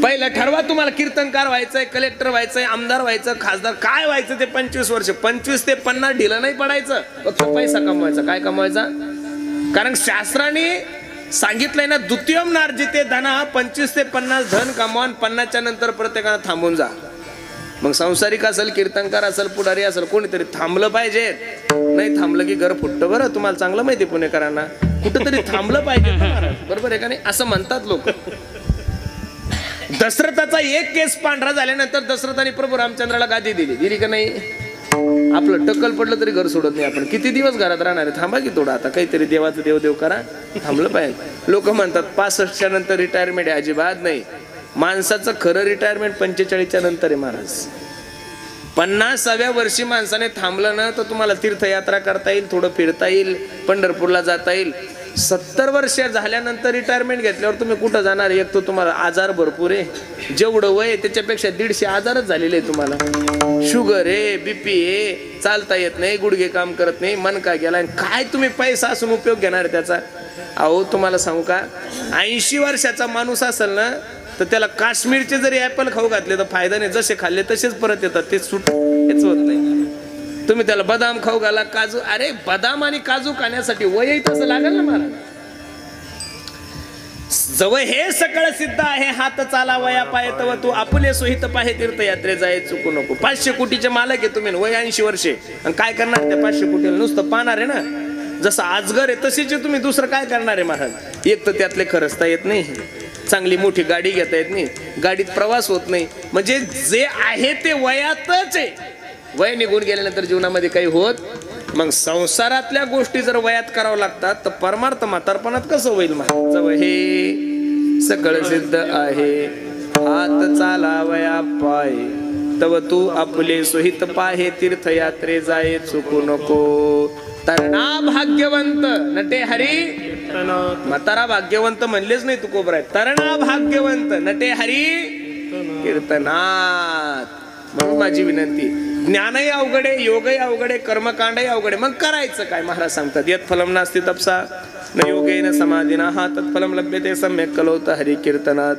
पहिलं ठरवा तुम्हाला कीर्तनकार व्हायचंय, कलेक्टर व्हायचंय, आमदार व्हायचं, खासदार काय व्हायचं ते 25 वर्ष. 25 ते 50 ढिलं नाही पडायचं, फक्त पैसा कमवायचा. काय कमवायचा? कारण शास्त्राने सांगितलंय ना, द्वितीयम नार्जिते धना, 25 ते 50 धन कमवा, 50च्या नंतर प्रत्येकानं थांबून जा. मग संसारिक असेल, कीर्तनकार असेल, पुढारी असेल, कोणीतरी थांबलं पाहिजे. नाही थांबलं की घर फुटतं. बरं तुम्हाला चांगलं माहिती पुणेकरांना, कुठंतरी थांबलं पाहिजे. बरोबर आहे का नाही? असं म्हणतात लोक. दशरथाचा एक केस पांढरा झाल्यानंतर दशरथाने प्रभू रामचंद्राला गादी दिली का नाही? आपलं टक्कल पडलं तरी घर सोडत नाही. आपण किती दिवस घरात राहणार आहे? थांबा की थोडं, आता काहीतरी देवाचं देव करा. थांबलं पाहिजे. लोक म्हणतात 65च्या नंतर रिटायरमेंट आहे. अजिबात नाही. माणसाचं खरं रिटायरमेंट 45च्या नंतर आहे महाराज. 50व्या वर्षी माणसाने थांबलं ना तर तुम्हाला तीर्थयात्रा करता येईल, थोडं फिरता येईल, पंढरपूरला जाता येईल. 70 वर्ष झाल्यानंतर रिटायरमेंट घेतल्यावर तुम्ही कुठं जाणार? एक तर तुम्हाला आजार भरपूर आहे, जेवढं वय त्याच्यापेक्षा 150 आजारच झालेले आहे तुम्हाला. शुगर आहे, बीपी आहे, चालता येत नाही, गुडघे काम करत नाही, मनका गेला. काय तुम्ही पैसा असून उपयोग घेणार त्याचा? अहो तुम्हाला सांगू का, 80 वर्षाचा माणूस असेल ना तर त्याला काश्मीरचे जरी ऍपल खाऊ घातले तर फायदा नाही. जसे खाल्ले तसेच परत येतात, ते सुट हेच होत नाही. तुम्ही त्याला बदाम खाऊ घाला, काजू, अरे बदाम आणि काजू खाण्यासाठी वय तसं लागेल ना मला. जवळ हे सकळ सिद्ध आहे, हात चालावया पाय तव तू आपुले सोहित पाहे तीर्थयात्रे जाय चुकू नको. 500 कोटीचे मालक आहे तुम्ही, वय 80 वर्षे, आणि काय करणार त्या 500 कोटीला? नुसतं पाहणार आहे ना. जसं आजगर आहे तसेच तुम्ही दुसरं काय करणार आहे महाराज? एक तर त्यातले खरचता येत नाही, चांगली मोठी गाडी घेता येत नाही, गाडीत प्रवास होत नाही. म्हणजे जे आहे ते वयातच आहे. वय निघून गेल्यानंतर जीवनामध्ये काही होत. मग संसारातल्या गोष्टी जर वयात करावं लागतात तर परमार्थ म्हातारपणात कसं होईल? जवळ हे सकळ सिद्ध आहे, हात चालावया पाय तव तू आपले सोहित पाहे तीर्थयात्रे जाय चुकू नको. तरणा भाग्यवंत नटे हरी, म्हातारा भाग्यवंत म्हणलेच नाही तू कोबराय. तरणा भाग्यवंत नटे हरी कीर्तनात. म्हणून माझी विनंती, ज्ञानही अवघडे, योगही अवघडे, कर्मकांडही अवघडे. मग करायचं काय? महाराज सांगतात, यत् फलम नास्ति तपसा न योगेन समाधिना हा तत्फलम लभ्यते सम्यक् कलौत हरि कीर्तनात.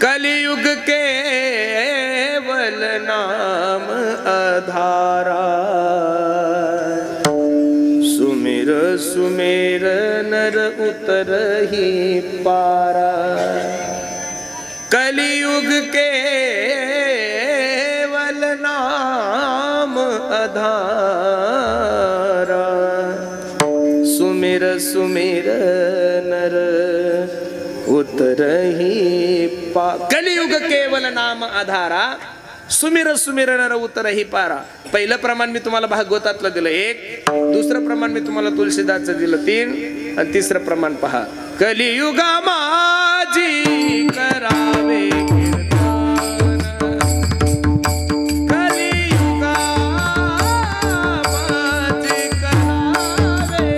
कलियुग केवल नाम आधारा, सुमिर सुमेर नर उतरहि पारा. कलियुग केवल नाम आधारा, सुमिर सुमिर नर उतरहि पारा. कलियुग केवल नाम आधारा, सुमिर सुमिर नर उतरहि पारा. पहिलं प्रमाण मी तुम्हाला भागवतातलं दिलं 1, दुसरं प्रमाण मी तुम्हाला तुलसीदासचं दिलं 3, आणि तिसरं प्रमाण पहा. कलियुगा माझी करावे कलियुगा माझी करावे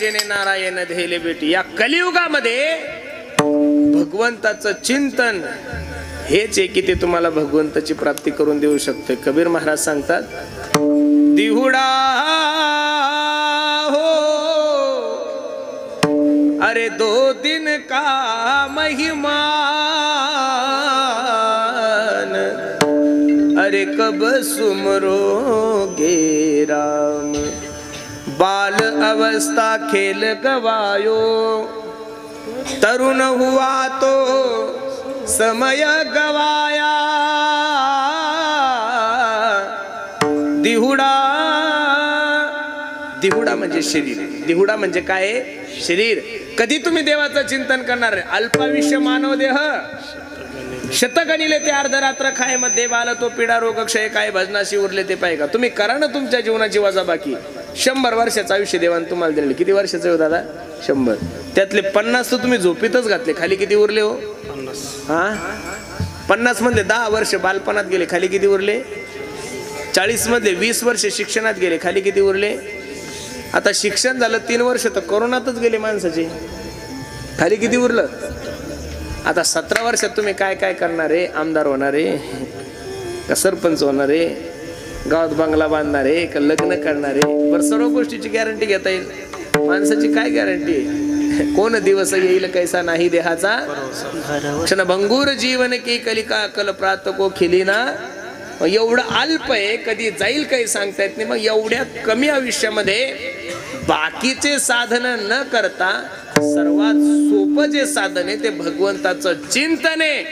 जेने नारायण धेले बेटी. या कलियुगामध्ये भगवंताचं चिंतन हेच आहे की ते तुम्हाला भगवंताची प्राप्ती करून देऊ शकते. कबीर महाराज सांगतात, दिहुडा हो अरे 2 दिन का महिमान, अरे कब सुमरोगे राम. बाल अवस्था खेल गवायो, तरुण हुआ तो समय गवाया. दिहुडा, दिहुडा म्हणजे शरीर. दिहुडा म्हणजे काय? शरीर. कधी तुम्ही देवाचं चिंतन करणार? अल्पायुष्य मानव देह शतगणिले ते अर्धरात्र खाय मध्ये बाल तो पिडा रोग क्षय काय भजनाशी उरले ते पाहिजे का. तुम्ही करा ना तुमच्या जीवनाची वजाबाकी. 100 वर्षाचं आयुष्य देवाने तुम्हाला दिले. किती वर्षाचं हो दादा? 100. त्यातले 50 तर तुम्ही झोपीतच घातले. खाली किती उरले हो? 50. हा 50 मधले 10 वर्ष बालपणात गेले. खाली किती उरले? 40 मधले 20 वर्ष शिक्षणात गेले. खाली किती उरले? आता शिक्षण झालं 3 वर्ष तर कोरोनातच गेले माणसाचे. खाली किती उरलं? आता 17 वर्षात तुम्ही काय काय करणार आहे? आमदार होणार आहे का सरपंच होणार आहे? गावात बंगला बांधणार आहे का लग्न करणार आहे? बरं, सर्व गोष्टीची गॅरंटी घेता येईल. माणसाची काय गॅरंटी आहे? कोण दिवस येईल कैसा नाही देहाचा क्षण भंगूर जीवन की कलिका कल प्रात को खिलीना. एवढं अल्प आहे, कधी जाईल काही सांगता येत नाही. मग एवढ्या कमी आयुष्यामध्ये बाकीचे साधन न करता सर्वात सोपं जे साधन आहे ते भगवंताचं चिंतन आहे.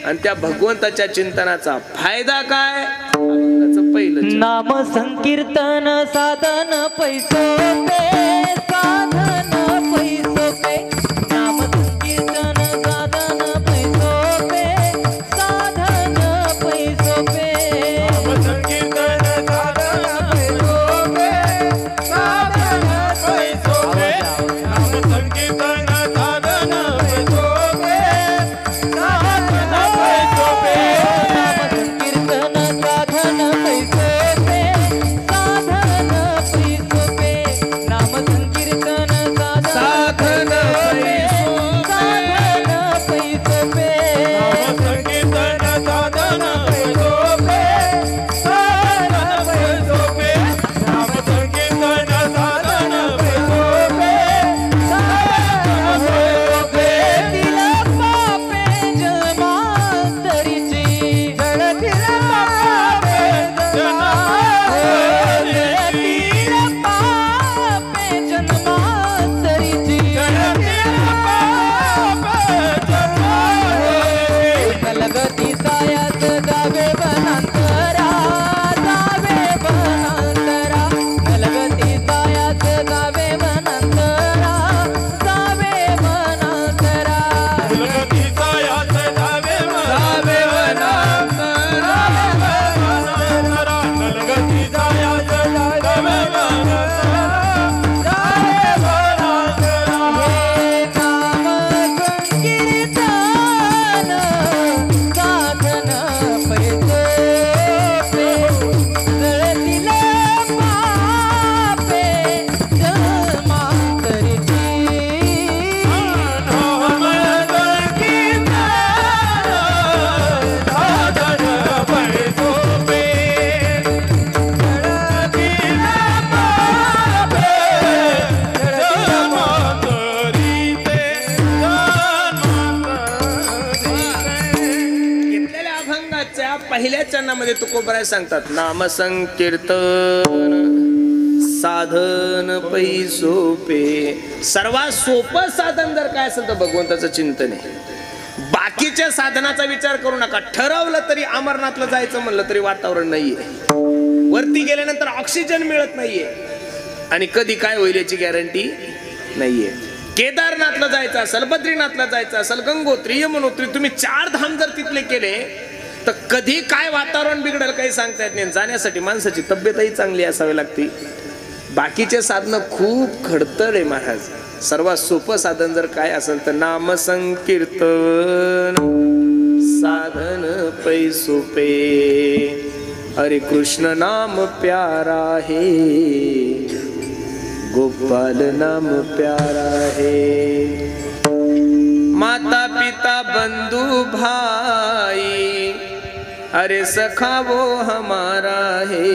आणि त्या भगवंताच्या चिंतनाचा फायदा काय? पहिलं नाम संकीर्तन साधन पैसोपे, साधन पैसोपे. नाम संकीर्तन साधन पैसोपे, साधन पैसोपे. नाम संकीर्तन साधन पैसोपे, साधन पैसोपे. नाम संकीर्तन साधन पैसोपे, साधन पैसोपे. नाम संकीर्तन साधन पैसोपे, साधन पैसोपे. नाम संकीर्तन साधन पैसोपे, नाम संकीर्तन साधन पैसोपे, साधन पैसोपे. नाम संकीर्तन साधन पैसोपे, साधन पैसोपे. तिला पापे जन्मांतरीची, तिला पापे जन्मांतरीची, तिला पापे जन्मांतरीची, तिला पापे जन्मांतरीची. कलगती सायात जावे वनांतरा, जावे वनांतरा. कलगती सायात जावे वनांतरा, जावे वनांतरा. कलगती सायात जावे वनांतरा, कलगती सायात जावे वनांतरा, जावे वनांतरा. हे नाम संकीर्तन साधन पैसोपे, जळतिले पापे जन्मांतरीची. नाम संकीर्तन साधन पैसोपे, जळतिले पापे जन्मांतरीचे, जन्मांतरीचे. घेतलेल्या अभंगाच्या पहिल्या चरणामध्ये तुकोबराय सांगतात, नाम संकीर्तन साधन पैसोपे. सर्वात सोपं साधन जर काय असेल तर भगवंताचं चिंतन आहे. बाकीच्या साधनाचा विचार करू नका. ठरवलं तरी अमरनाथला जायचं म्हणलं तरी वातावरण नाहीये. वरती गेल्यानंतर ऑक्सिजन मिळत नाहीये आणि कधी काय होईल याची गॅरंटी नाहीये. केदारनाथला जायचं असेल, बद्रीनाथला जायचं असेल, गंगोत्री, यमुनोत्री, तुम्ही 4 धाम जर तिथले केले तर कधी काय वातावरण बिघडेल काही सांगता येत नाही. जाण्यासाठी माणसाची तब्येतही चांगली असावी लागते. बाकीचे साधन खूप खडतर आहे महाराज. सर्वात सोपं साधन जर काय असेल तर नाम संकीर्तन साधन पैसोपे. हरे कृष्ण नाम प्यारा है, गोपाल नाम प्यारा है। माता पिता बंधु भाई अरे सखा वो हमारा है।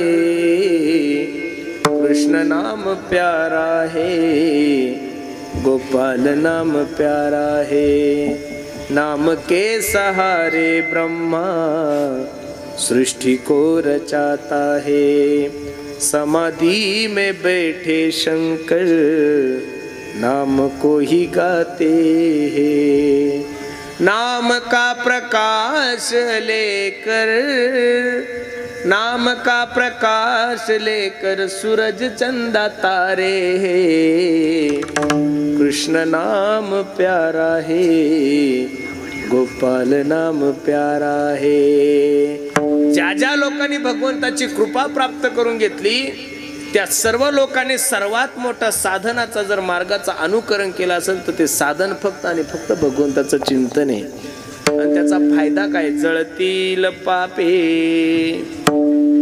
कृष्ण नाम प्यारा है, गोपाल नाम प्यारा है। नाम के सहारे ब्रह्मा सृष्टि को रचाता है। समाधि में बैठे शंकर नाम को ही गाते हैं। नाम का प्रकाश लेकर, नाम का प्रकाश लेकर सूरज चंदा तारे हैं। कृष्ण नाम प्यारा है, गोपाल नाम प्यारा है। ज्या ज्या लोकांनी भगवंताची कृपा प्राप्त करून घेतली त्या सर्व लोकांनी सर्वात मोठा साधनाचा जर मार्गाचा अनुकरण केला असेल तर ते साधन फक्त आणि फक्त भगवंताचं चिंतन आहे। आणि त्याचा फायदा काय? जळतील पापे।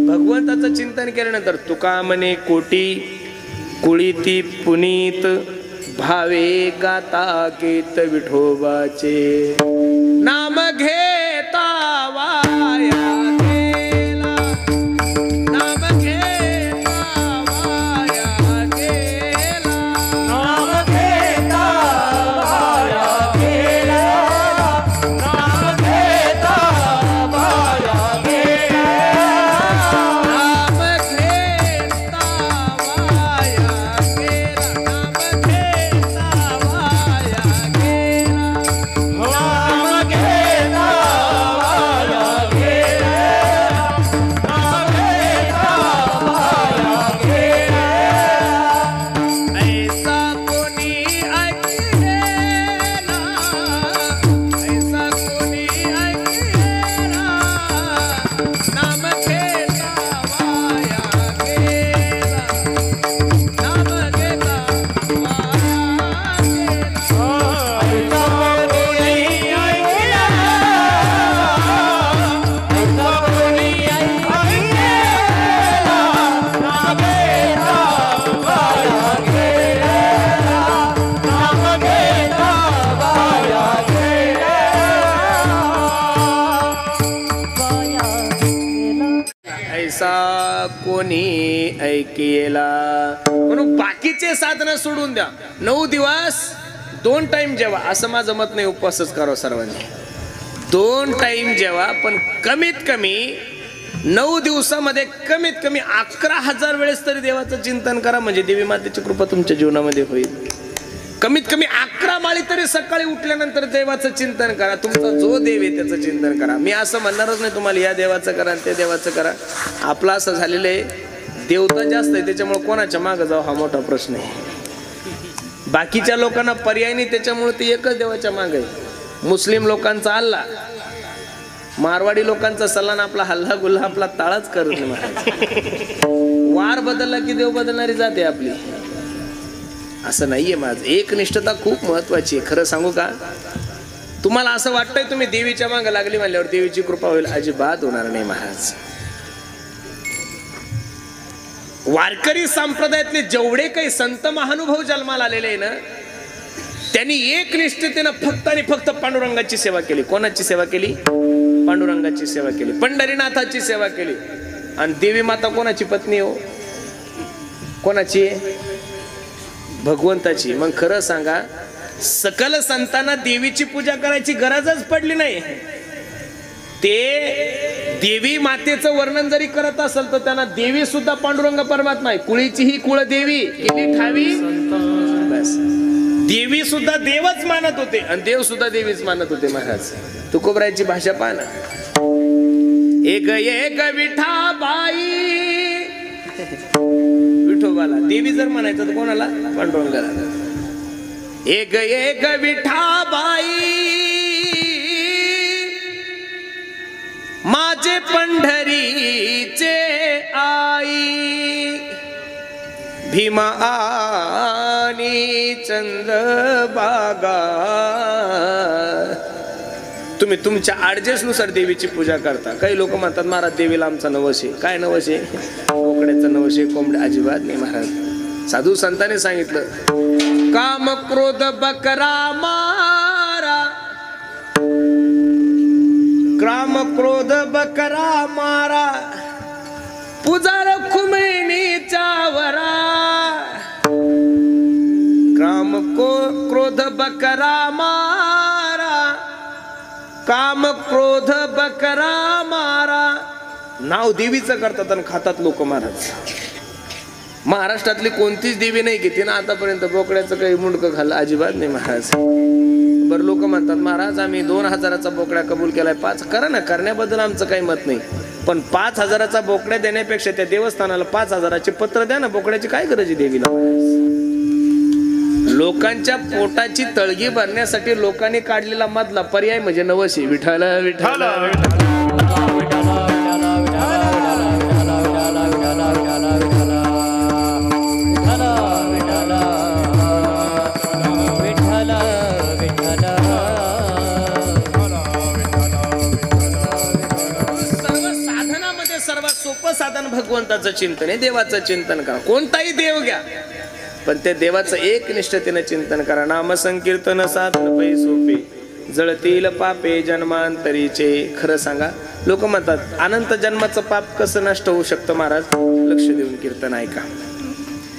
भगवंताचं चिंतन केल्यानंतर तुका म्हणे कोटी कुळीती पुनीत भावे गाता गीत विठोबाचे। नाम घेता वाया गेला, नाम घेता वाया गेला, नाम घेता वाया गेला, नाम घेता वाया गेला, नाम घेता वाया गेला, नाम घेता वाया गेला, नाम घेता वाया गेला, नाम घेता वाया गेला। ऐसा कोणी ऐकेला, ऐसा कोणी ऐकेला, नाम घेता वाया गेला, नाम घेता वाया गेला। ऐसा कोणी ऐकेला। म्हणून बाकीचे साधनं सोडून द्या। 9 दिवस 2 टाइम जेवा, असं माझं मत नाही उपवासच करावं सर्वांनी। 2 टाइम जेवा, पण कमीत कमी 9 दिवसामध्ये कमीत कमी 11,000 वेळेस तरी देवाचं चिंतन करा, म्हणजे देवी मातेची कृपा तुमच्या जीवनामध्ये होईल। कमीत कमी 11 माळी तरी सकाळी उठल्यानंतर देवाचं चिंतन करा। तुमचा जो देव आहे त्याचं चिंतन करा। मी असं म्हणणारच नाही तुम्हाला या देवाचं करा ते देवाचं करा। आपलं असं झालेलं आहे, देवता जास्त आहे त्याच्यामुळे कोणाच्या मागं जाऊ हा मोठा प्रश्न आहे। बाकीच्या लोकांना पर्याय नाही त्याच्यामुळे ते एकच देवाच्या मागं आहे। मुस्लिम लोकांचा अल्लाह, मारवाडी लोकांचा सलान, आपला हल्ला गुल्हा आपला ताळाच करत नाही महाराज। वार बदलला की देव बदलणारी जाते आपली, असं नाहीये। माझं एकनिष्ठता खूप महत्वाची आहे। खरं सांगू का, तुम्हाला असं वाटतंय तुम्ही देवीच्या मागे लागली म्हणल्यावर देवीची कृपा होईल, अजिबात होणार नाही महाराज। वारकरी संप्रदायातले जेवढे काही संत महानुभव जन्माला आलेले आहे ना, त्यांनी एकनिष्ठतेनं फक्त आणि फक्त पांडुरंगाची सेवा केली। कोणाची सेवा केली? पांडुरंगाची सेवा केली, पंढरीनाथाची सेवा केली। आणि देवी माता कोणाची पत्नी हो? कोणाची? भगवंताची। मग खरं सांगा, सकल संतांना देवीची पूजा करायची गरजच पडली नाही। ते देवी मातेचं वर्णन जरी करत असेल तर त्यांना देवी सुद्धा पांडुरंग परमात्मा आहे। कुळीची ही कुळ देवी केली ठावी, बस देवी सुद्धा देवच मानत होते आणि देव सुद्धा देवीच मानत होते महाराज। तुकोबरायची भाषा पहा ना, एक एक विठाबाई, विठोबाला देवी जर म्हणायचं तर कोणाला? पांडुरंगाला। एक एक विठाबाई माझे पंढरीचे आई, भीमा आणि चंद्रभागा। तुम्ही तुमच्या ॲडजस्टनुसार देवीची पूजा करता। काही लोक म्हणतात महाराज देवीला आमचा नवस आहे। काय नवस आहे? कोकड्याचा नवस आहे, कोंबड्या? अजिबात नाही महाराज। साधू संतांनी सांगितलं काम क्रोध बकरा मारा, काम क्रोध बकरा मारा, पुजार खुमैनीच्या वरा, काम क्रोध बकरा मारा, काम क्रोध बकरा मारा. नाव देवीचं करतात आणि खातात लोक महाराज. महाराष्ट्रातली कोणतीच देवी नाही की तिनं आतापर्यंत बोकड्याचं काही मुंडकं खाल्लं, अजिबात नाही महाराज. बरं लोक म्हणतात महाराज आम्ही 2000चा बोकड्या कबूल केलाय. 5 करा ना, करण्याबद्दल आमचं काही मत नाही, पण 5000चा बोकड्या देण्यापेक्षा त्या देवस्थानाला 5000चे पत्र द्या ना. बोकड्याची काय गरज आहे देवीला? लोकांच्या पोटाची तळगी भरण्यासाठी लोकांनी काढलेला मधला पर्याय म्हणजे नवशी. विठ्ठल विठ्ठल सोपं साधन भगवंताचं चिंतन आहे. देवाचं चिंतन करा, कोणताही देव घ्या, पण त्या देवाचं एक निष्ठतेने चिंतन करा. नाम संकीर्तन साधन पै सोपे, जळतील पापे जन्मांतरीचे. खरं सांगा, लोक म्हणतात अनंत जन्माचं पाप कसं नष्ट होऊ शकतं महाराज? लक्ष देऊन कीर्तन ऐका.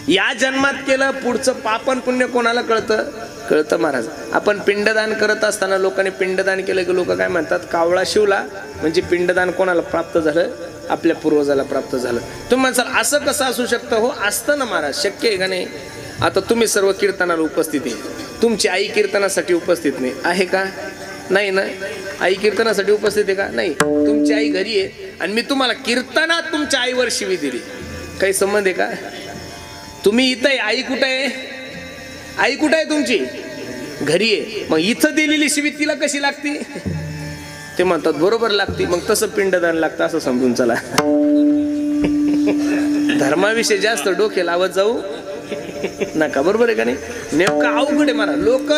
या जन्मात केलं पुढचं पापन पुण्य कोणाला कळतं? कळतं महाराज. आपण पिंडदान करत असताना लोकांनी पिंडदान केलं की लोक काय म्हणतात? कावळा शिवला म्हणजे पिंडदान कोणाला प्राप्त झालं? आपल्या पूर्वजाला प्राप्त झालं. तुम्ही म्हणसाल असं कसं असू शकतं? हो असतं ना महाराज, शक्य आहे का नाही? आता तुम्ही सर्व कीर्तनाला उपस्थित आहे, तुमची आई कीर्तनासाठी उपस्थित नाही आहे का? नाही ना. आई कीर्तनासाठी उपस्थित आहे का? नाही. तुमची आई घरी आहे आणि मी तुम्हाला कीर्तनात तुमच्या आईवर शिवी दिली, काही संबंध आहे का? तुम्ही इथं आहे, आई कुठं आहे? आई कुठं आहे तुमची? घरी आहे. मग इथं दिलेली शिवी तिला कशी लागती? ते म्हणतात बरोबर लागती. मग तसं पिंडदान लागतं असं समजून चला. धर्माविषयी जास्त डोके लावत जाऊ नका, बरोबर आहे का नाही? नेमकं अवघड आहे मला. लोक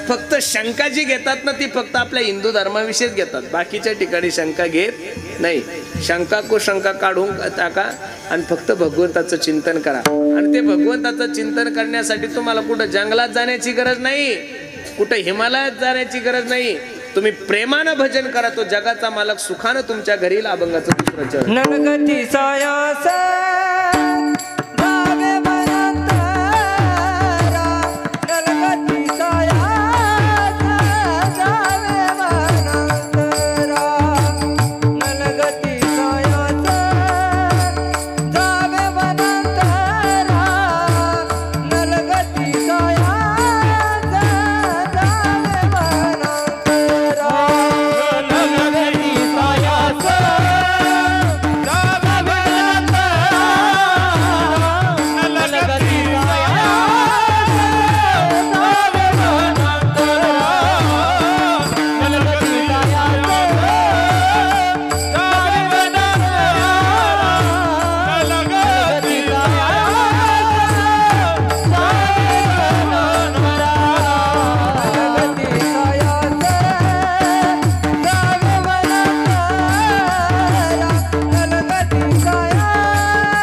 फक्त शंका जी घेतात ना ती फक्त आपल्या हिंदू धर्माविषयीच घेतात, बाकीच्या ठिकाणी शंका घेत नाही. शंका को शंका काढून टाका आणि फक्त भगवंताचं चिंतन करा. आणि ते भगवंताचं चिंतन करण्यासाठी तुम्हाला कुठं जंगलात जाण्याची गरज नाही, कुठं हिमालयात जाण्याची गरज नाही. तुम्ही प्रेमानं भजन करा, तो जगाचा मालक सुखानं तुमच्या घरी येईल. अभंगाचं दुसरं चरण. ननगती सायास जावे वनांतरा, ननगती सायास जावे वनांतरा, ननगती सायास जावे वनांतरा, ननगती सायास जावे वनांतरा, ननगती सायास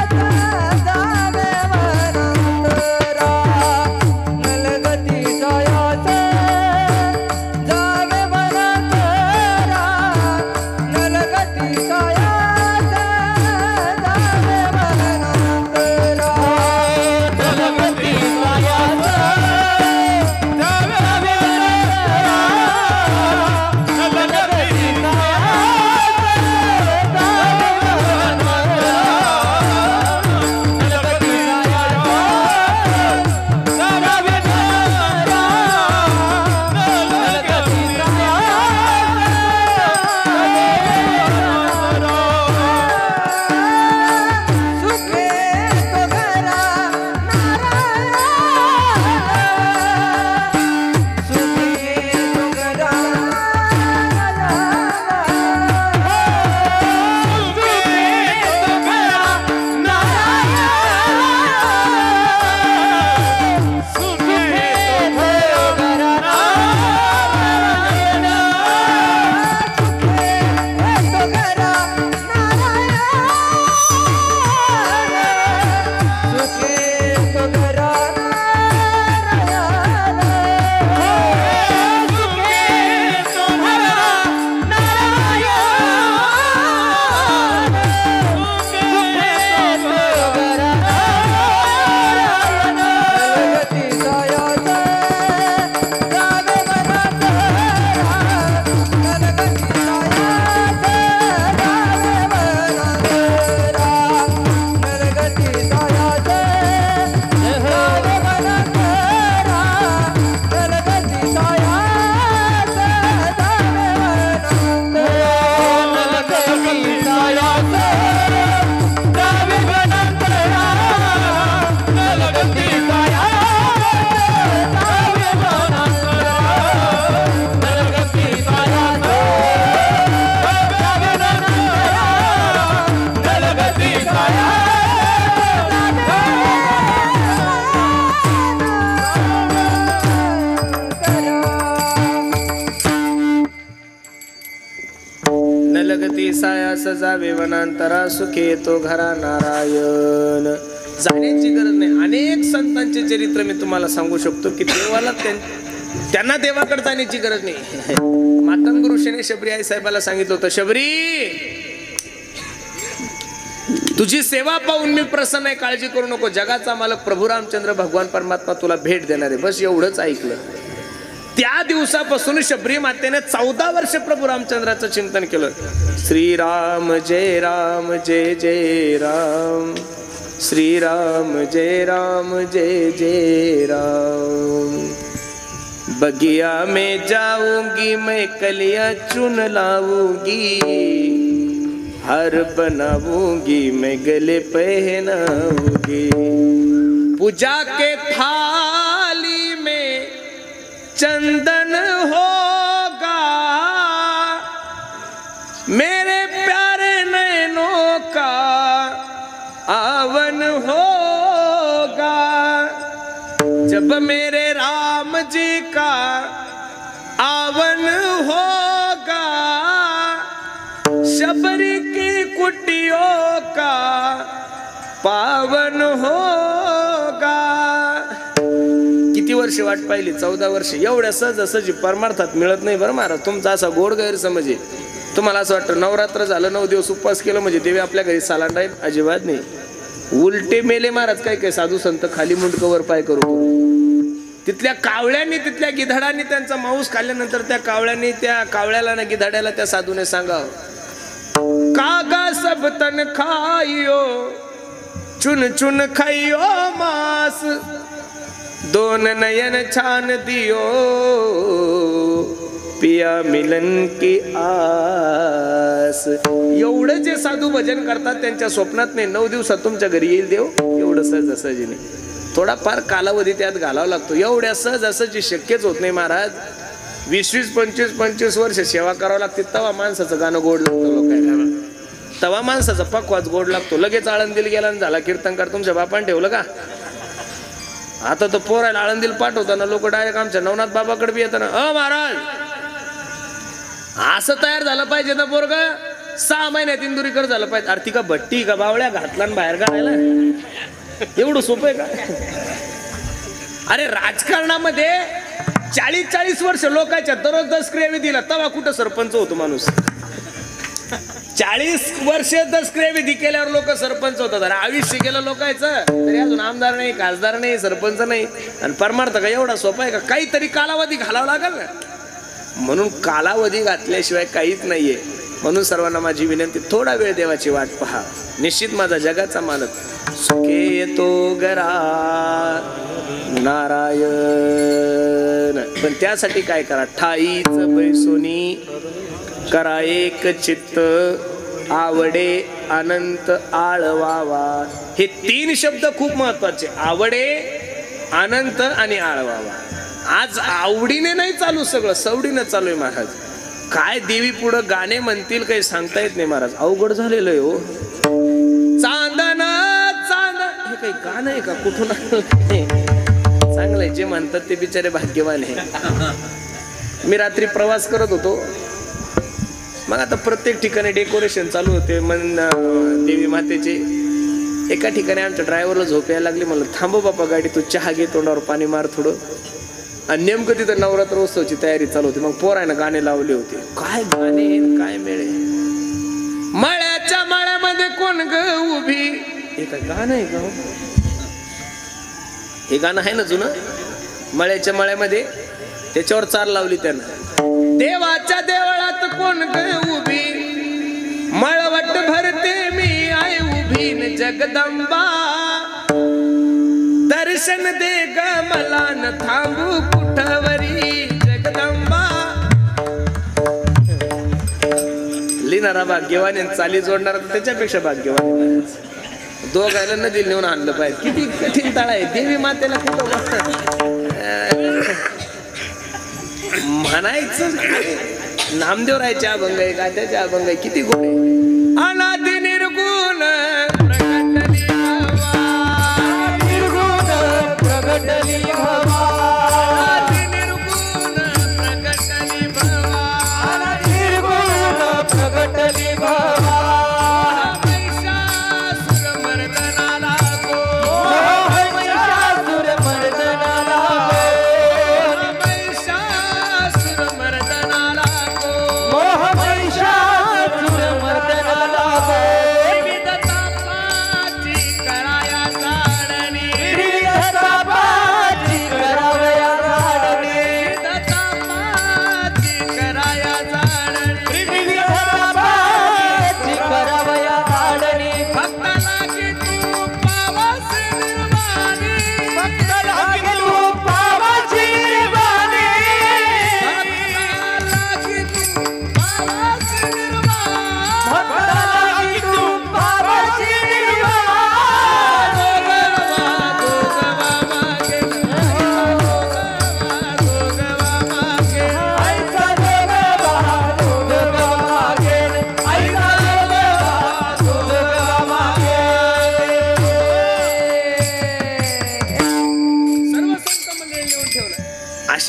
न लगती सायास जावे वनांतरा सुखे येतो घरा नारायण. जाण्याची गरज नाही. अनेक संतांचे चरित्र मी तुम्हाला सांगू शकतो की देवाला त्यांना देवाकडे जाण्याची गरज नाही. मातंग ऋषीने शबरी आई साहेबाला सांगितलं होतं, शबरी तुझी सेवा पाहून मी प्रसन्न आहे, काळजी करू नको. जगाचा मालक प्रभू रामचंद्र भगवान परमात्मा तुला भेट देणार आहे. बस एवढंच ऐकलं. त्या दिवसापासून शबरी मातेने 14 वर्ष प्रभू रामचंद्राचं चिंतन केलं. श्रीराम जय राम जय जय राम, श्रीराम जय राम जय जय राम. बगिया में जाऊंगी मैं कलियां चुन लाऊंगी, हार बनाऊंगी मैं गले पहनाऊंगी. पूजा के थाली में चंदन होगा, मेरे प्यारे नैनों का आवन होगा. जब मेरे राम जी का आवन होगा, शबरी की कुटियों का पावन होगा. किती वर्ष वाट पाहिली? 14 वर्ष. एवढ्या सहजासहजी परमार्थात मिळत नाही बरं महाराज. तुमचा असा गोड गैरसमज आहे. तुम्हाला असं वाटतं नवरात्र झालं 9 दिवस उपवास केलं म्हणजे देवी आपल्या घरी सालांड आहे. अजिबात नाही. उलटे मेले महाराज. काय साधू संत खाली मुंडकवर पाय करू. तिथल्या कावळ्यांनी, तिथल्या गिधाडांनी त्यांचा मांस खाल्ल्यानंतर त्या कावळ्यांनी त्या कावळ्याला ना गिधाड्याला त्या साधूने सांगावं, कागा सब तन खाइयो चुन चुन खाइयो मांस, दोन नयन छान दियो पिया मिलन की आस. एवढं जे साधू भजन करतात त्यांच्या स्वप्नात नाही 9 दिवसात तुमच्या घरी येईल देव. एवढं सहजासहजी नाही. थोडाफार कालावधी त्यात घालावा लागतो. एवढ्या सहजासहजी शक्यच होत नाही महाराज. 20-20, 25-25 वर्ष सेवा करावं लागते. तवा माणसाचं गाणं गोड लागतं लोकांना. तवा माणसाचा पक्वाच गोड लागतो. लगेच आळंदीला गेला आणि झाला कीर्तनकार. तुमच्या बापाने ठेवलं का? आता तर पोरायला आळंदीला पाठवताना लोक डायरेक्ट आमच्या नवनाथ बाबाकडे बी येताना, महाराज असं तयार झालं पाहिजे ना पोरग. 6 महिन्यात इंदुरीकर झालं पाहिजे. आरती का भट्टी का बावळ्या घातला बाहेर काढायला? एवढं सोपं आहे का? अरे राजकारणामध्ये 40-40 वर्ष लोकांच्या दररोज 10 क्रिया दिला तेव्हा कुठं सरपंच होतो माणूस? 40 वर्ष 10 क्रियाविधी केल्यावर लोक सरपंच होतात. अरे आयुष्य गेलं लोकांचं तरी अजून आमदार नाही, खासदार नाही, सरपंच नाही. आणि परमार्थ का एवढा सोपा आहे का? काहीतरी कालावधी घालावा लागेल ना. म्हणून कालावधी घातल्याशिवाय काहीच नाहीये. म्हणून सर्वांना माझी विनंती, थोडा वेळ देवाची वाट पहा. निश्चित माझा जगाचा मालक सुखे येतो घरा नारायण. पण त्यासाठी काय करा? ठाईच बैसोनी करा एक चित्त, आवडे अनंत आळवावा. हे 3 शब्द खूप महत्वाचे. आवडे, अनंत आणि आळवावा. आज आवडीने नाही चालू, सगळं सवडीनं चालू आहे महाराज. काय देवी पुढं गाणे म्हणतील काही सांगता येत नाही महाराज. अवघड झालेलं आहे हो. चांदन चांदन हे काही गाणं आहे का? कुठून चांगलंय. जे म्हणतात ते बिचारे भाग्यवान आहे. मी रात्री प्रवास करत होतो. मग आता प्रत्येक ठिकाणी डेकोरेशन चालू होते मन देवी मातेचे. एका ठिकाणी आमच्या ड्रायव्हरला झोप यायला लागली. म्हणलं थांबव बापा गाडी, तू चहा घे, तोंडावर पाणी मार थोडं. आणि नेमकं तिथं नवरात्रोत्सवाची तयारी चालू होती. मग पोरायनं गाणे लावले होते. काय गाणे, काय मेळे. मळ्याच्या मळ्यामध्ये कोण ग उभी. हे काय गाणं आहे का? हे गाणं आहे ना जुनं. मळ्याच्या मळ्यामध्ये त्याच्यावर चार लावली त्यानं. देवाच्या देवळात कोण ग उभी, मळवट भरते मी आहे उभी न जगदंबा. दर्शन दे ग मला न थांबू कुठवरी जगदंबा. लिहिणारा भाग्यवान, चाली जोडणारा त्याच्यापेक्षा भाग्यवान. दोघायला नदी नेऊन आणलं पाहिजे. किती कठीण ताळा आहे. देवी मातेला कुठं म्हणायचं. नामदेव रायचे अभंग आहे का? त्याचे अभंग आहे किती गोड आहे. अनादि निर्गुण प्रगटली हवा, निर्गुण प्रगटली हवा, अनादि निर्गुण प्रगटली भवा, निर्गुण प्रगटली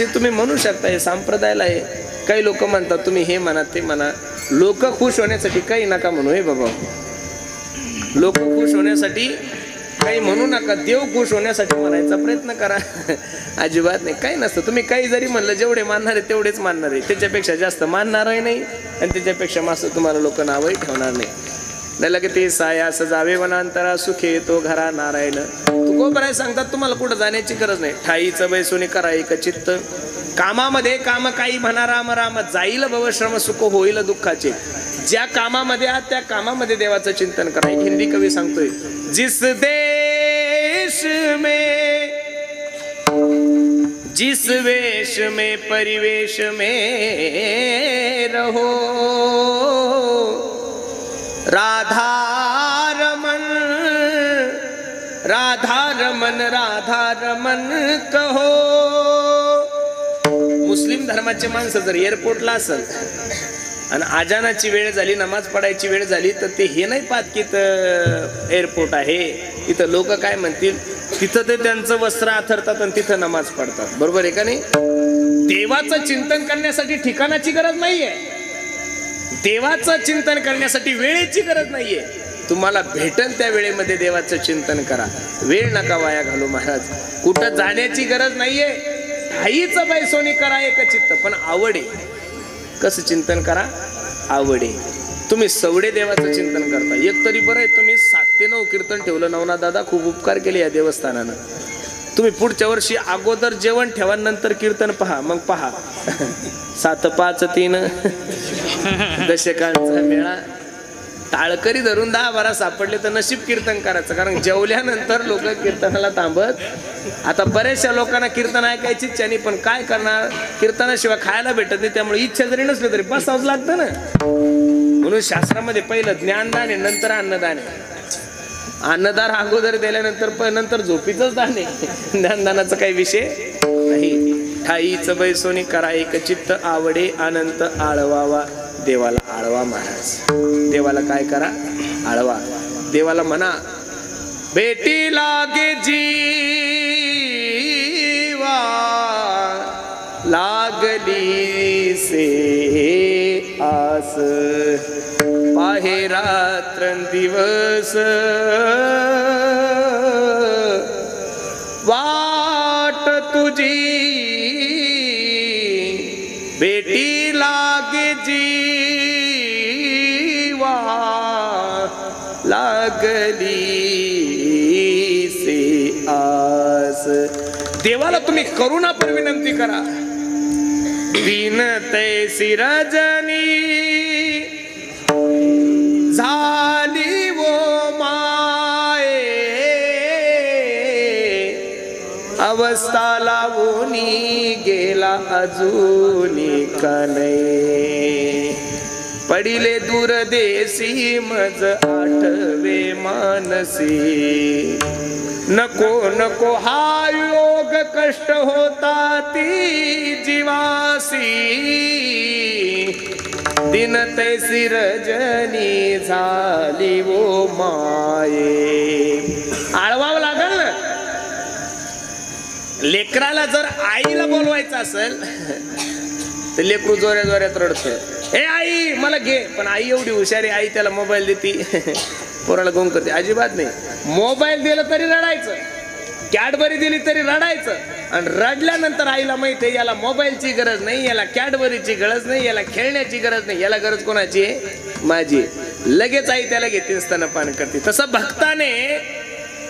असे तुम्ही म्हणू शकता, हे संप्रदायाला आहे. काही लोक म्हणतात तुम्ही हे म्हणा ते म्हणा, लोक खुश होण्यासाठी काही नका म्हणू. हे बाबा, लोक खुश होण्यासाठी काही म्हणू नका, देव खुश होण्यासाठी म्हणायचा प्रयत्न करा. अजिबात नाही, काही नसतं. तुम्ही काही जरी म्हणलं, जेवढे मानणार आहे तेवढेच मानणार आहे, त्याच्यापेक्षा जास्त मानणारही नाही आणि त्याच्यापेक्षा मास्त तुम्हाला लोक नावही ठेवणार नाही. लगे ते साया सजावे वनांतरा सुखे तो घरा नारायण. तुकोबराय सांगतात तुम्हाला कुठं जाण्याची गरज नाही. ठाईचं बैसोनी करा एक चित्त, कामामध्ये काम काही म्हणा राम राम, जाईल भव श्रम सुख होईल दुःखाचे. ज्या कामामध्ये आहात त्या कामामध्ये देवाचं चिंतन करा. एक हिंदी कवी सांगतोय, जिस देश में जिस वेश में परिवेश में रहो, राधा रमन राधा रमन राधा रमन कहो. मुस्लिम धर्माचे माणसं जर एअरपोर्टला असेल आणि आजानाची वेळ झाली, नमाज पडायची वेळ झाली, तर ते हे नाही पाहत की इथं एअरपोर्ट आहे, इथं लोक काय म्हणतील, तिथं ते त्यांचं वस्त्र आथरतात आणि तिथं नमाज पडतात. बरोबर आहे का नाही? देवाचं चिंतन करण्यासाठी ठिकाणाची गरज नाहीये, देवाचं चिंतन करण्यासाठी वेळेची गरज नाहीये. तुम्हाला भेटल त्या वेळेमध्ये देवाचं चिंतन करा, वेळ नका वाया घालू महाराज. कुठं जाण्याची गरज नाहीये, आईचं बैसोनी करा एक चित्त, पण आवडे. कसं चिंतन करा? आवडे. तुम्ही सवडे देवाचं चिंतन करता, एक तरी बरं आहे, तुम्ही 7 ते 9 कीर्तन ठेवलं. नवना दादा खूप उपकार केले या देवस्थानानं. तुम्ही पुढच्या वर्षी अगोदर जेवण ठेवा, नंतर कीर्तन पहा, मग पहा 7 5 3 दशकांचा मेळा. टाळकरी धरून 10-12 सापडले तर नशीब कीर्तन करायचं, कारण जेवल्यानंतर लोक कीर्तनाला थांबत. आता बऱ्याचशा लोकांना कीर्तन ऐकायची इच्छा नाही, पण काय करणार, कीर्तनाशिवाय खायला भेटत नाही, त्यामुळे इच्छा जरी नसली तरी बसावंच लागतं ना. म्हणून शास्त्रामध्ये पहिलं ज्ञानदान आहे, नंतर अन्नदान आहे. अन्नदान अगोदर दिल्यानंतर नंतर झोपीचंच दान आहे. ज्ञानदानाचा काही विषय नाही. ठाईचं बैसोनी करा एक चित्त, आवडे अनंत आळवावा. देवाला आळवा महाराज. देवाला काय करा? आळवा. देवाला म्हणा, भेटी लागे जीवा लागली से आस, पाहे रात्रंदिवस वाट तुझी, भेटी लागे जीवा लागली से आस. देवाला तुम्ही करुणापर विनंती करा. दीन तैसी रजनी झाली वो माये, अवस्था लावूनी गेला अजूनी कने. पडिले दूर देसी मज आठवे मानसी, नको नको हा योग कष्ट होता ती जीवासी. दिन तैसी रजनी झाली वो माये. आळवावं लागल ना. लेकराला जर आईला बोलवायचं असेल तर लेकरू जोऱ्या जोऱ्यात रडतं, ए आई मला घे. पण आई एवढी हुशारी, आई त्याला मोबाईल देते, पोराला गोंग करते. अजिबात नाही. मोबाईल दिला तरी रडायचं, कॅडबरी दिली तरी रडायचं. आणि रडल्यानंतर आईला माहिती आहे याला मोबाईलची गरज नाही, याला कॅडबरीची गरज नाही, याला खेळण्याची गरज नाही, याला गरज कोणाची आहे? माझी. लगेच आई त्याला घेते, स्तनपान करते. तसं भक्ताने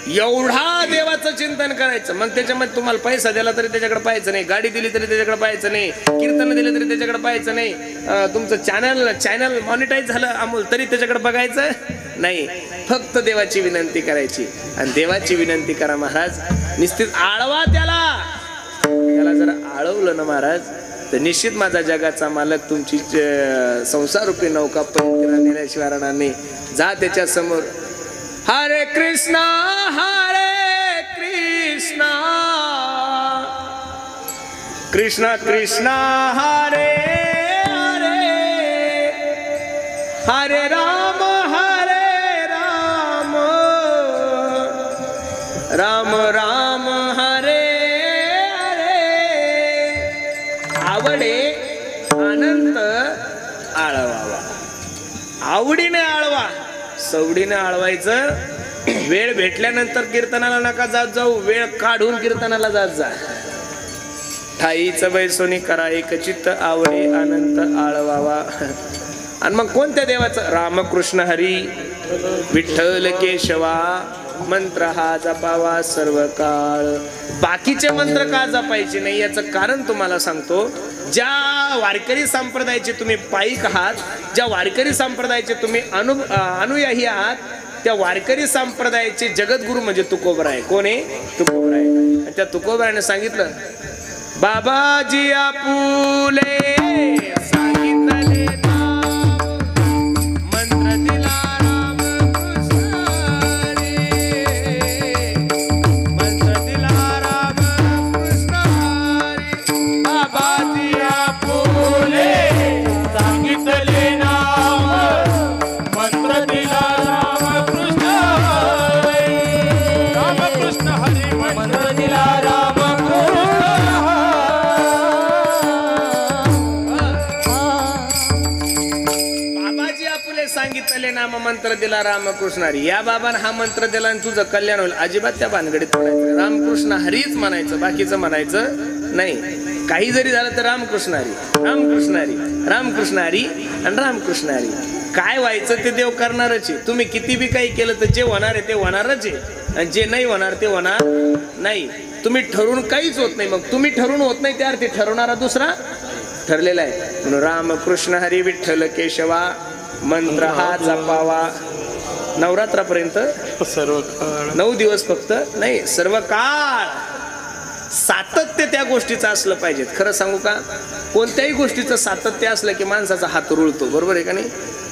एवढा देवाचं चिंतन करायचं. मग त्याच्यामध्ये तुम्हाला पैसा दिला तरी त्याच्याकडे पाहायचं नाही, गाडी दिली तरी त्याच्याकडे पाहायचं नाही, कीर्तन दिलं तरी त्याच्याकडे पाहायचं नाही, तुमचं चॅनल मॉनिटाईज झालं अमोल तरी त्याच्याकडे बघायचं नाही. फक्त देवाची विनंती करायची. आणि देवाची विनंती करा महाराज, निश्चित आळवा त्याला जर आळवलं ना महाराज, तर निश्चित माझा जगाचा मालक तुमची संसार रूपी नौका पर्यंत नेल्याशिवाय राहणार नाही. जा त्याच्या समोर. हरे कृष्णा कृष्णा कृष्णा हरे हरे, हरे राम राम राम हरे हरे, सवडीने आळवा. सवडीने आळवायचं. वेळ भेटल्यानंतर कीर्तनाला नका जात जाऊ, वेळ काढून कीर्तनाला जात जा. ठाईचं बैसोनी करा एक चित्त आवडे अनंत आळवावा. आणि मग कोणत्या देवाचं? रामकृष्ण हरी विठ्ठल केशवा मंत्र हा जपावा सर्व काळ. बाकीचे मंत्र का जपायचे नाही याचं कारण तुम्हाला सांगतो. ज्या वारकरी संप्रदायाचे तुम्ही पाईक आहात, ज्या वारकरी संप्रदायाचे तुम्ही अनुयायी आहात, त्या वारकरी संप्रदायाचे जगद्गुरु म्हणजे तुकोबराय. कोण आहे? तुकोबराय. आणि त्या तुकोबरायने सांगितलं, बाबाजी आपुले सांगितले मंत्र दिला रामकृष्ण हरी, मंत्र दिला रामकृष्ण हरी. बाबाजी आपुले सांगितले नाम मंत्र दिला रामकृष्ण हरी. रामकृष्ण हरी मंत्र दिला रामकृष्ण. बाबाजी आपुले सांगितले नाम मंत्र दिला रामकृष्ण हरी. या बाबानं हा मंत्र दिला आणि तुझं कल्याण होईल. अजिबात त्या भानगडीत पडायचं. रामकृष्ण हरीच म्हणायचं, बाकीचं म्हणायचं नाही. काही जरी झालं तर रामकृष्ण हरी, रामकृष्ण हरी, रामकृष्ण हरी आणि रामकृष्ण हरी. काय व्हायचं ते देव करणारच आहे. तुम्ही किती बी काही केलं तर जे होणार आहे ते होणारच आहे, आणि जे नाही होणार ते होणार नाही. तुम्ही ठरवून काहीच होत नाही. मग तुम्ही ठरवून होत नाही त्या अर्थी ठरवणारा दुसरा ठरलेला आहे. म्हणून रामकृष्ण हरी विठ्ठल केशवा मंत्र हा जपावा. नवरात्रापर्यंत सर्व काळ 9 दिवस फक्त नाही, सर्व काळ सातत्य त्या गोष्टीचं असलं पाहिजे. खरं सांगू का, कोणत्याही गोष्टीचं सातत्य असलं की माणसाचा हात रुळतो. बरोबर आहे का नाही?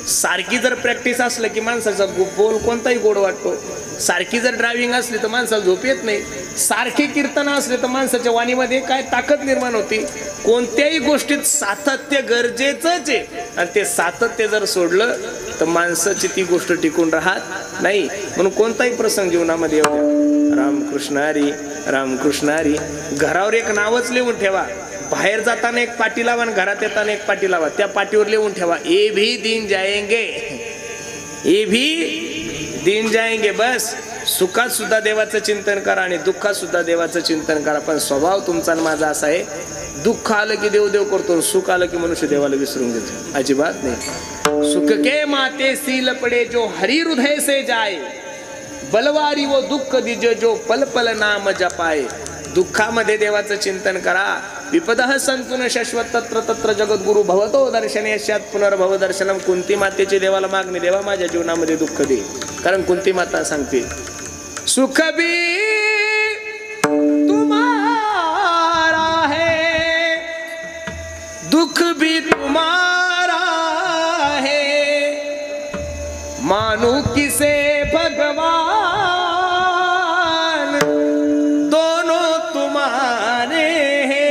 सारखी जर प्रॅक्टिस असलं की माणसाचा बोल कोणताही गोड वाटतो. सारखी जर ड्रायव्हिंग असली तर माणसाला झोप येत नाही. सारखी कीर्तन असले तर माणसाच्या वाणीमध्ये काय ताकद निर्माण होती. कोणत्याही गोष्टीत सातत्य गरजेचंच आहे, आणि ते सातत्य जर सोडलं तर माणसाची ती गोष्ट टिकून राहत नाही. म्हणून कोणताही प्रसंग जीवनामध्ये येऊ द्या, रामकृष्ण हरी, रामकृष्ण हरी. घरावर एक नावच लिहून ठेवा. बाहेर जाताना एक पाटी लावा आणि घरात येताना एक पाटी लावा. त्या पाटीवर लिहून ठेवा, ए भी दिन जाएंगे, ए भी दिन जाएंगे. बस सुखात सुद्धा देवाचं चिंतन करा आणि दुःखात सुद्धा देवाचं चिंतन करा. पण स्वभाव तुमचा आणि माझा असा आहे, दुःख आलं की देव देव करतो, सुख आलं की मनुष्य देवाला विसरून घेतो. अजिबात नाही. सुख के माते सील पडे जो हरि हृदय से जाए, बलवारी वो दुःख दिजे जो पल पल नाम जपाए. दुःखामध्ये देवाचं चिंतन करा. विपदः संतुन शाश्वत तत्र तत्र जगद्गुरु भवतो दर्शने यशात पुनर्भव दर्शनम. कुंती मातेची देवाला मागणी, देवा माझ्या जीवनामध्ये दुःख दे. कारण कुंती माता सांगते, सुख भी तुम्हारा है, दुख भी तुम्हारा है, मानू किसे भगवान, दोनों तुम्हारे हैं.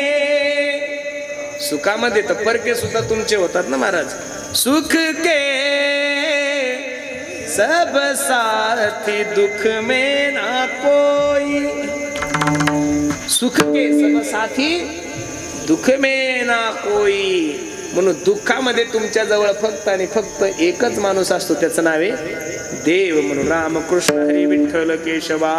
सुखामध्ये तर परके सुद्धा तुमचे होतात ना महाराज. सुख के सब साथी दुख में ना कोई, सुख के सब साथी दुख में ना कोई. म्हणून दुःखामध्ये तुमच्या जवळ फक्त आणि फक्त एकच माणूस असतो, त्याचं नाव आहे देव. म्हणून रामकृष्ण हरी विठ्ठल केशवा.